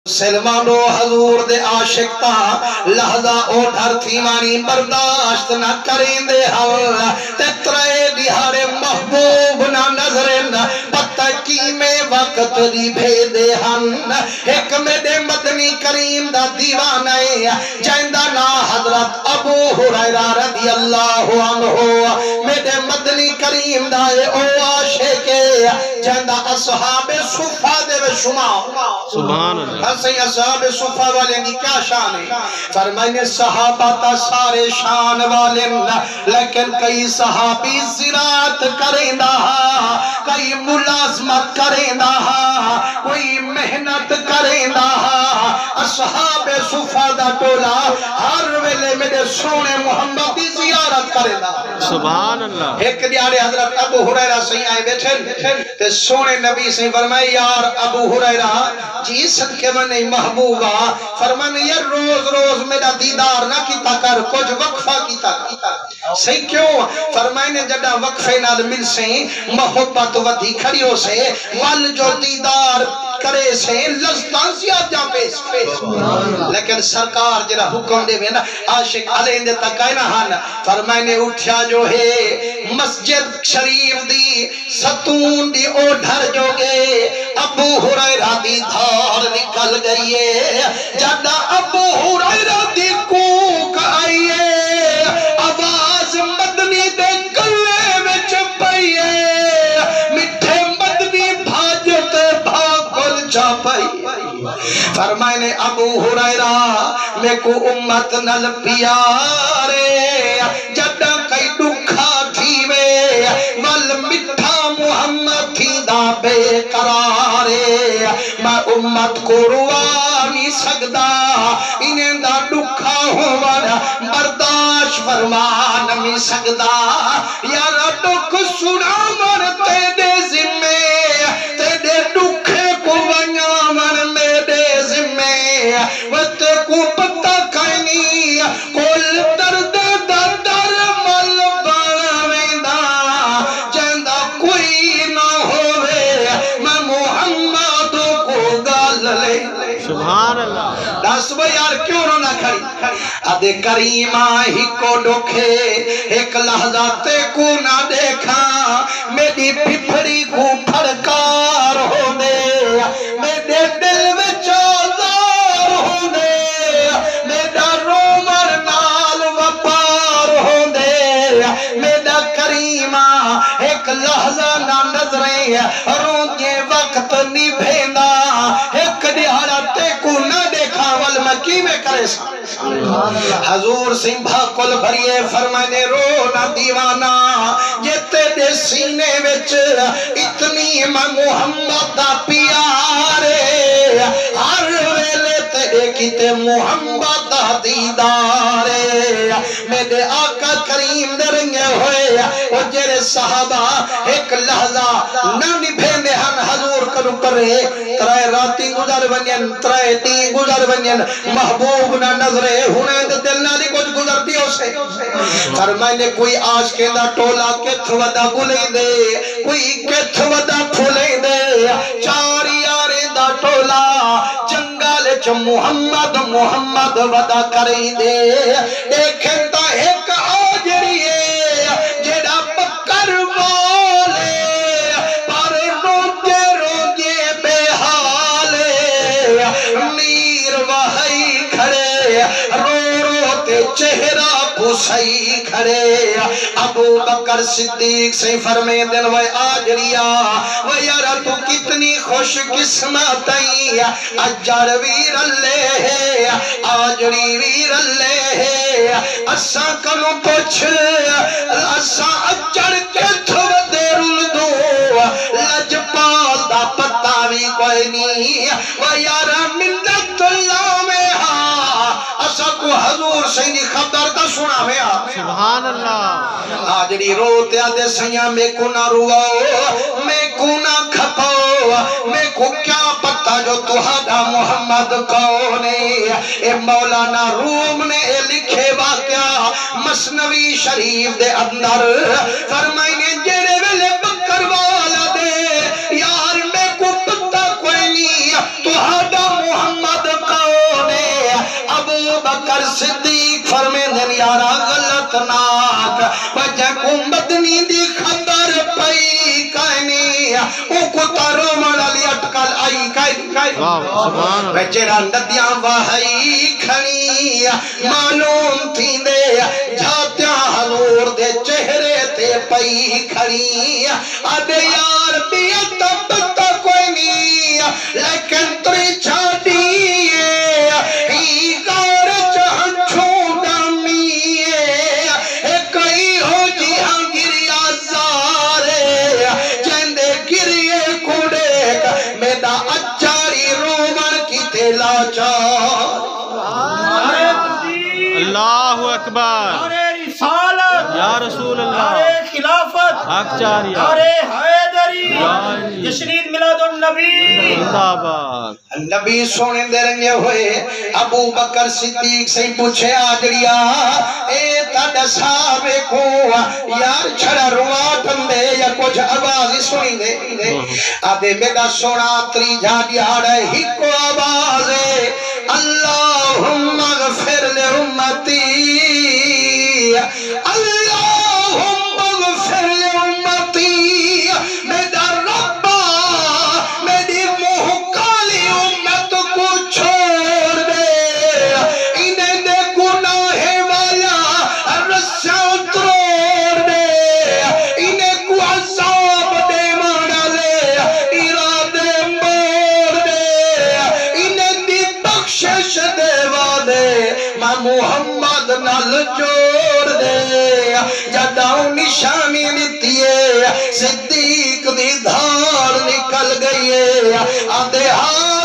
سلمانو حضور دے عاشق تا لحظہ او ڈھر تھی مانی برداشت نہ کریں دے حل تے ترے دیہارے محبوب نہ نظرین پتہ کی میں وقت دی بھیدے ہن ایک میں دے مدنی کریم دا دیوانے جائندہ نا حضرت ابو ہریرہ رضی اللہ عنہ میں دے مدنی کریم دا او عاشق جائندہ اصحاب صفہ دے شما سبحان اللہ سی اصحاب صفہ والے کی کیا شان ہے فرمائنے صحابہ تا سارے شان والے لیکن کئی صحابی زراعت کریں دہا کئی ملازمت کریں دہا کوئی محنت کریں دہا اصحاب صفہ دا ٹولا ہر ویلے میرے سونے محمد کی زیارت کریں دہا سبحان اللہ ایک دیارے حضرت ابو ہریرہ سے آئے بیٹھے تے سونے نبی سے فرمائے یار ابو ہریرہ جی صدقے میں نہیں محبوبہ فرمانے یہ روز روز میرا دیدار نہ کیتا کر کچھ وقفہ کیتا کر صحیح کیوں فرمائنے جڑا وقفے نال مل سے محبت ودھی کھڑیوں سے وال جو دیدار کرے سے لذتان زیاد جا پیس لیکن سرکار جڑا حکم دے نا عاشق علیہ دے تکائنا ہانا فرمائنے اٹھیا جو ہے مسجد شریف دی ستون دی او ڈھر جو گے ابو ہریرہ دی دھار نکل گئیے جڑا ابو ہریرہ دی کوک آئیے آواز مدنی دے گلے میں چپائیے مٹھے مدنی بھاجت بھاگل چاپائیے فرمائنے ابو ہریرہ میں کو امت نل پیارے جڑا کئی دکھا تھی وے ول مٹھا محمد تھی دا بے قرارے میں امت کو روا نہیں سکدا انہیں دا دکھا ہوا برداشت فرما نہیں سکدا یارا دکھ سنا من تیرے ذمے تیرے دکھے کو ونیا من میرے ذمے وقت کو پتہ کھائنی کل درد دا در مل بڑھویندہ جندہ کوئی نہ ہوئے میں محمد کو گال لے سبحان اللہ دس وہ یار کیوں رونا کھڑی ادھے کریمہ ہی کو ڈکھے ایک لحظہ تے کو نہ دیکھا میری پھپڑی کو پھڑکار ہو دے میرے دل میں چوزار ہو دے میرا رومر نال وپار ہو دے میرا کریمہ ایک لحظہ نہ نظریں روکے وقت نہیں بھیندہ ایک دیارہ تے کو نہ دیکھا والمکی میں کرے سا حضور سنبھا کل بھریے فرمانے رونا دیوانا یہ تیرے سینے وچ اتنی میں محمد دا پیارے ہر ویلے تیرے کیتے محمد دا دیدارے میرے آقا کریم درنگے ہوئے اور جیرے صحابہ ایک لحظہ نہ نبھیندے ہن حضور کروں پرے ترائے راتی گزر بنین ترائے تی گزر بنین محبوب نہ نظرے ہونے دل نہ دی کچھ گزر دیو سے فرمائنے کوئی آج کے دا ٹولا کتھ ودا گلے دے کوئی کتھ ودا پھولے دے چار یارے دا ٹولا جنگال چ محمد محمد ودا کریں دے دیکھیں تا ایک آجریے جڑا پکر والے پر روجے روجے بے حالے میر وہی کھڑے رو رو تے چہرہ پوسائی کھڑے ابو بکر صدیق سے فرمے دن وہ آجریا وہ یارا تو کتنی خوش قسمت آئی اجر ویر اللہ ہے آجری ویر اللہ ہے اسا کنو پوچھ اسا اجر کے تھو دیر دو لجپال دا پتہ بھی کوئی نہیں وہ یارا منت اللہ میں اسا کو حضور سینی خبر دا سنا میں سبحان اللہ آجری روتے آدھے سیاں میں کو نہ رواؤ میں کو نہ کھپاؤ میں کو کیا پتہ جو تہاڈا محمد کونے اے مولانا روم نے لکھے واقعہ مثنوی شریف دے اندر فرمائنے جیرے ویلے بکر والا دے یار میں کو پتہ کوئی نہیں تہاڈا محمد کتا رومن علی اٹکل آئی واہ سبحان اللہ وچرا ندیاں وہائی کھنی معلوم تھی دے جھاتیاں حضور دے چہرے تے پئی کھنی آدھے یار بیت بتا کوئی نہیں لیکن تری چھاڑیے ہی گار چہن چھوڑا میے ایک ہی ہو جی ہاں گریا زارے جندے گریے کھوڑے میدا اچاری رومن کی تیلا چار اللہ اکبر نعرہ رسالت یا رسول اللہ نعرہ خلافت حق جاریہ نعرہ حیدری یا علی جشنید میلاد النبی زندہ آباد نبی سونے دے رنگے ہوئے ابو بکر صدیق سے پوچھے آجڑیا اے تاڑا صحابے کو یار چھڑا رواتم دے یا کچھ آوازی سنی دے آدھے میرا سونا تری جھاڑی آڑے ہی کو آوازے اللہم اغفر لے امتی اللہم اغفر لے امتی میرا ربا میری محکالی امت کو چھوڑ دے انہیں دے گناہ والا رسا تروڑ دے انہیں کو عذاب دے مانا لے ارادے موڑ دے انہیں دی بخشش دے وعدے میں محمد نال جوڑ دے جداؤں نشانی لیتیے صدیق دی دھار نکل گئی آدھے ہاں